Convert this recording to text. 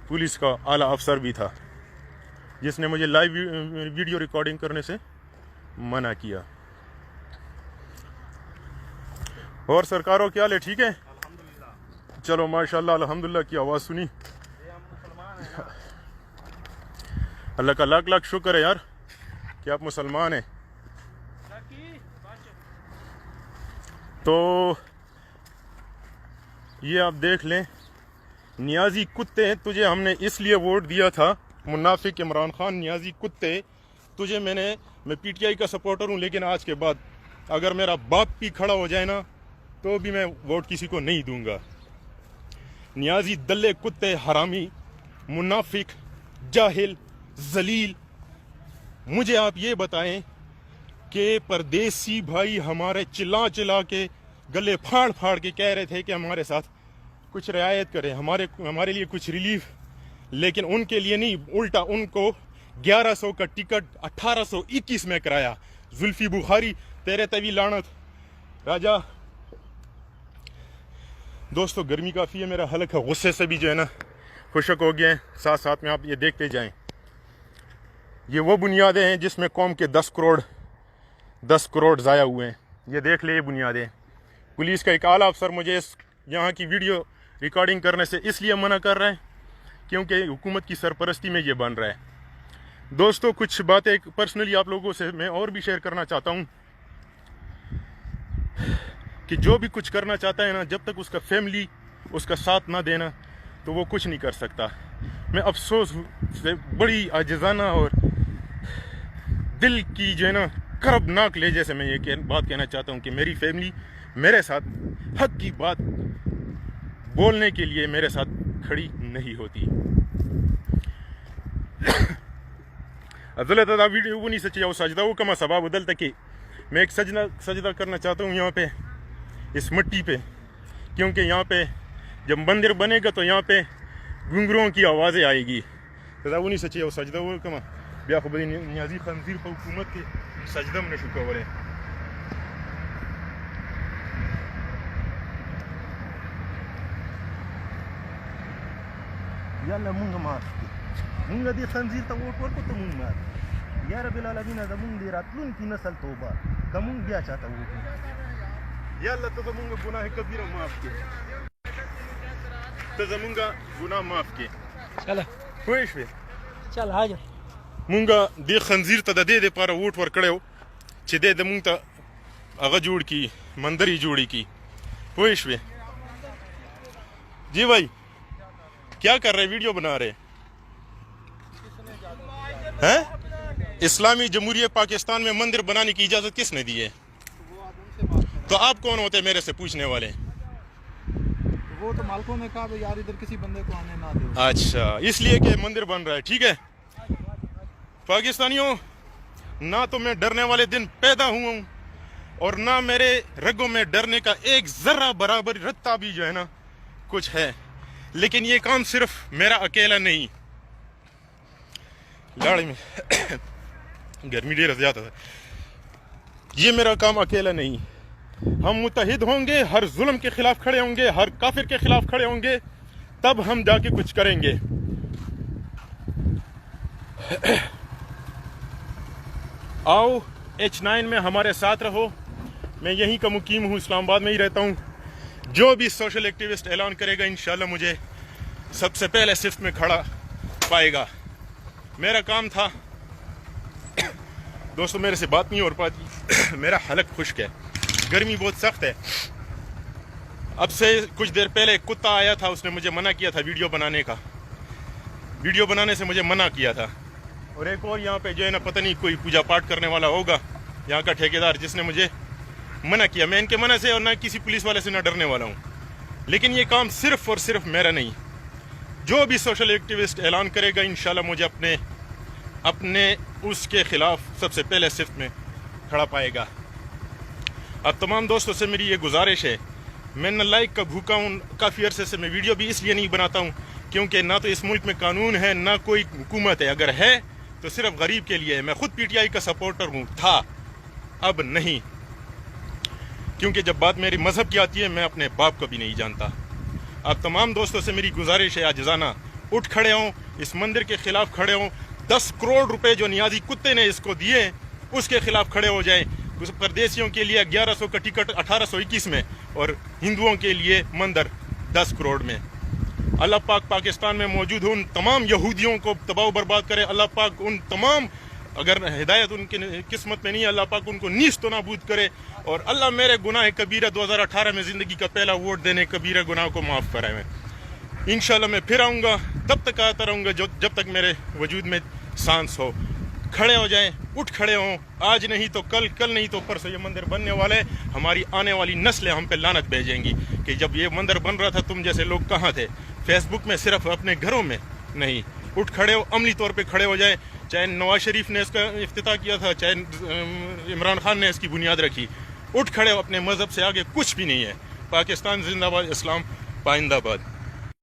Police का आला अफसर भी था जिसने मुझे लाइव वीडियो रिकॉर्डिंग करने से मना किया। और सरकारों क्या हाल है, ठीक है? चलो माशाल्लाह अल्हम्दुलिल्लाह की आवाज़ सुनी। अल्लाह का लाख लाख शुक्र है यार कि आप मुसलमान हैं। तो ये आप देख लें, नियाजी कुत्ते, तुझे हमने इसलिए वोट दिया था, मुनाफिक इमरान खान नियाजी कुत्ते, तुझे मैं पीटीआई का सपोर्टर हूँ, लेकिन आज के बाद अगर मेरा बाप भी खड़ा हो जाए ना तो भी मैं वोट किसी को नहीं दूंगा। नियाजी दल्ले कुत्ते, हरामी, मुनाफिक, जाहिल, जलील, मुझे आप ये बताएं कि परदेसी भाई हमारे चिल्ला चिल्ला के गले फाड़ फाड़ के कह रहे थे कि हमारे साथ कुछ रियायत करें, हमारे लिए कुछ रिलीफ, लेकिन उनके लिए नहीं, उल्टा उनको 1100 का टिकट 1821 में कराया। जुल्फी बुखारी तेरे तवी लानत राजा। दोस्तों गर्मी काफ़ी है, मेरा हलक है गुस्से से भी जो है ना खुशक हो गए हैं। साथ साथ में आप ये देखते जाएं, ये वो बुनियादें हैं जिसमें कौम के 10 करोड़ ज़ाया हुए हैं। ये देख ले, ये बुनियादें। पुलिस का एक आला अफसर मुझे यहाँ की वीडियो रिकॉर्डिंग करने से इसलिए मना कर रहा है क्योंकि हुकूमत की सरपरस्ती में ये बन रहा है। दोस्तों कुछ बातें पर्सनली आप लोगों से मैं और भी शेयर करना चाहता हूँ कि जो भी कुछ करना चाहता है ना, जब तक उसका फैमिली उसका साथ ना देना तो वो कुछ नहीं कर सकता। मैं अफसोस से बड़ी आजिज़ाना और दिल की जो है ना कर्बनाक लहजे से मैं ये बात कहना चाहता हूँ कि मेरी फैमिली मेरे साथ हक की बात बोलने के लिए मेरे साथ खड़ी नहीं होती। अज़ल वीडियो वो नहीं सच्ची वो सजदा वो कमा सबा बदल तक कि मैं एक सजदा करना चाहता हूँ यहाँ पे इस मिट्टी पे, क्योंकि यहाँ पे जब मंदिर बनेगा तो यहाँ पे घुंघरुओं की आवाज़ें आएगी। सदा वो नहीं सच्ची वो सजदा वो कमा ब्या खबरी नियाजी खंजीर पर हुकूमत के सजदा में शुक्र वरे याल्ला मुंग मार मुंग दे खंजीर तो वोट वर को तो मुंग मार या रब्बिल आलमीन ज़मुंग दे रातलुन की नस्ल तौबा कमुंग गया चाहता वो याल्ला तो ज़मुंग गुनाह कबीरा माफ के तो ज़मुंग गुनाह माफ के चल खुश वे चल आ जा मुंगा दे खंजीर तो दे पारा वोट वर कड़े हो चे दे मुंग तो अगा जोड़ की मंदरी जोड़ी की खुश वे। जी भाई क्या कर रहे, वीडियो बना रहे हैं? इस्लामी जमहूरियत पाकिस्तान में मंदिर बनाने की इजाजत किसने दी है? तो आप कौन होते मेरे से पूछने वाले? वो तो मालकों ने कहा यार इधर किसी बंदे को आने ना दो। अच्छा, इसलिए कि मंदिर बन रहा है, ठीक है। पाकिस्तानियों, ना तो मैं डरने वाले दिन पैदा हुआ हूं और ना मेरे रगों में डरने का एक जर्रा बराबर रत्ता भी जो है ना कुछ है, लेकिन ये काम सिर्फ मेरा अकेला नहीं। लाड़ में गर्मी ढेर ज्यादा था। ये मेरा काम अकेला नहीं, हम मुत्तहिद होंगे, हर जुल्म के खिलाफ खड़े होंगे, हर काफिर के खिलाफ खड़े होंगे, तब हम जाके कुछ करेंगे। आओ H9 में हमारे साथ रहो। मैं यहीं का मुकीम हूँ, इस्लामाबाद में ही रहता हूँ। जो भी सोशल एक्टिविस्ट ऐलान करेगा इंशाल्लाह मुझे सबसे पहले सिफ्त में खड़ा पाएगा। मेरा काम था दोस्तों, मेरे से बात नहीं हो पाती, मेरा हलक खुश्क है, गर्मी बहुत सख्त है। अब से कुछ देर पहले एक कुत्ता आया था, उसने मुझे मना किया था वीडियो बनाने का, वीडियो बनाने से मुझे मना किया था। और एक और यहाँ पे जो है ना पता नहीं कोई पूजा पाठ करने वाला होगा यहाँ का ठेकेदार, जिसने मुझे मना किया। मैं इनके मना से और ना किसी पुलिस वाले से ना डरने वाला हूँ, लेकिन ये काम सिर्फ और सिर्फ मेरा नहीं, जो भी सोशल एक्टिविस्ट ऐलान करेगा इंशाल्लाह मुझे अपने उसके खिलाफ सबसे पहले सिफ्त में खड़ा पाएगा। अब तमाम दोस्तों से मेरी ये गुजारिश है, मैं न लाइक का भूखा हूँ, काफ़ी अरसे से मैं वीडियो भी इसलिए नहीं बनाता हूँ क्योंकि ना तो इस मुल्क में कानून है ना कोई हुकूमत है, अगर है तो सिर्फ गरीब के लिए है। मैं खुद पीटीआई का सपोर्टर हूँ, था, अब नहीं, क्योंकि जब बात मेरी मजहब की आती है मैं अपने बाप को भी नहीं जानता। अब तमाम दोस्तों से मेरी गुजारिश है आजिज़ाना, اٹھ کھڑے ہوں, اس مندر کے خلاف کھڑے ہوں. 10 کروڑ روپے جو نیازی کتے نے اس کو دیے اس کے خلاف کھڑے ہو جائیں. پردیسیوں کے لیے 1100 کا ٹکٹ 1821 میں, اور ہندوؤں کے لیے مندر 10 کروڑ میں. اللہ پاک پاکستان میں موجود ان تمام یہودیوں کو تباہ و برباد کرے. اللہ پاک ان تمام, اگر ہدایت ان کی قسمت میں نہیں ہے, اللہ پاک ان کو نیست و نابود کرے. اور اللہ میرے گناہ کبیرہ 2018 میں زندگی کا پہلا ووٹ دینے کبیرہ گناہ کو معاف کرائے. انشاءاللہ میں پھر آؤں گا, تب تک آتا رہوں گا جب تک میرے وجود میں سانس ہو. کھڑے ہو جائیں, اٹھ کھڑے ہوں, آج نہیں تو کل, کل نہیں تو پرسوں یہ مندر بننے والا ہے. ہماری آنے والی نسلیں ہم پہ لعنت بھیجیں گی کہ جب یہ مندر بن رہا تھا تم جیسے لوگ کہاں تھے. فیس بک میں صرف اپنے گھروں میں نہیں, اٹھ کھڑے ہو, عملی طور پہ کھڑے ہو جائیں. چاہے نواز شریف نے اس کا افتتاح کیا تھا, چاہے عمران خان نے اس کی بنیاد رکھی, اٹھ کھڑے ہو. اپنے مذہب سے آگے کچھ بھی نہیں ہے. پاکستان زندہ باد, اسلام پائندہ باد.